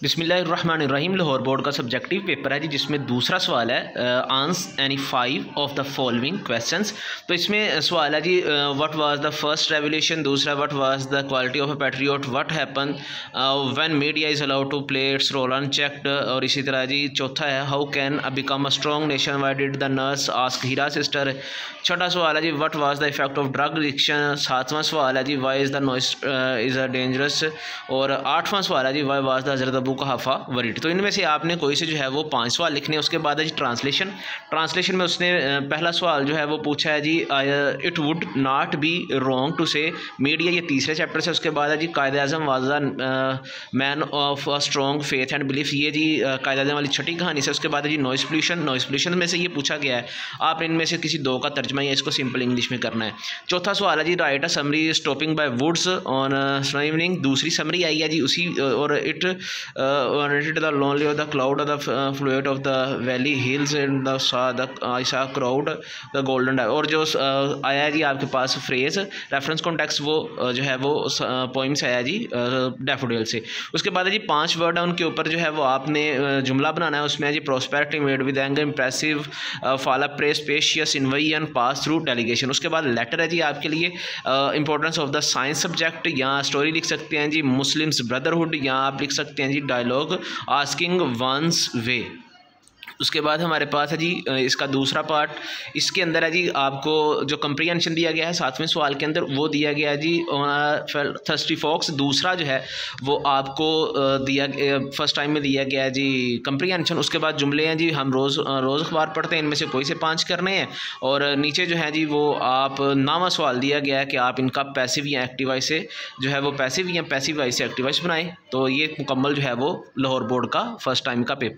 बिस्मिल्लाहिर्रहमानिर्रहीम लाहौर बोर्ड का subjective paper है जी, जिसमें दूसरा सवाल है answer any 5 of the following questions. तो इसमें सवाल है जी what was the first revolution, दूसरा what was the quality of a patriot, what happen when media is allowed to play its role unchecked, और इसी तरह जी चौथा है how can become a strong nation, why did the nurse ask her sister. छठा सवाल है जी what was the effect of drug addiction. सातवां सवाल है जी why is the noise is a dangerous, और आठवां सवाल है जी why was the Hazrat Abu कहाफा worried. तो इनमें से आपने कोई से जो है वो 5 सवाल लिखने हैं। उसके बाद है जी ट्रांसलेशन में उसने पहला सवाल जो है वो पूछा है जी it would not be wrong to say media, ये तीसरे चैप्टर से। उसके बाद है जी Quaid Azam was the man of a strong faith and belief, ये जी कायद आज़म वाली छठी कहानी से। उसके बाद है जी नॉइस पोल्यूशन में से ये पूछा गया है, आप इनमें से किसी दो का तर्जमा या इसको सिंपल इंग्लिश में करना है। चौथा सवाल है जी write a summary stopping by woods on evening, दूसरी समरी आई है जी उसी, और it the lonely of the cloud of the fluid of the valley hills and the I saw crowd the golden, और जो आया है जी आपके पास फ्रेज रेफरेंस कॉन्टेक्स्ट वो जो है वो पोइम्स आया जी डैफोडिल से। उसके बाद है जी 5 वर्ड है, उनके ऊपर जो है वो आपने जुमला बनाना है। उसमें है जी prosperity made with anger, impressive, follow press, spacious, invasion, pass through, delegation. उसके बाद लेटर है जी आपके लिए importance of the science subject, या स्टोरी लिख सकते हैं जी मुस्लिम्स ब्रदरहुड, या आप लिख सकते हैं जी डायलॉग आस्किंग वंस वे। उसके बाद हमारे पास है जी इसका दूसरा पार्ट, इसके अंदर है जी आपको जो कंप्रीहेंशन दिया गया है 7वें सवाल के अंदर, वो दिया गया है जी थर्स्टी फॉक्स। दूसरा जो है वो आपको दिया फर्स्ट टाइम में दिया गया है जी कंप्रीहेंशन। उसके बाद जुमले हैं जी हम रोज़ अखबार पढ़ते हैं, इनमें से कोई से 5 करने हैं। और नीचे जो है जी वो आप 9वां सवाल दिया गया है कि आप इनका पैसिव या एक्टिव वॉइस से जो है वो पैसिव या पैसिव वॉइस से एक्टिव वॉइस बनाएं। तो ये मुकम्मल जो है वो लाहौर बोर्ड का फर्स्ट टाइम का पेपर।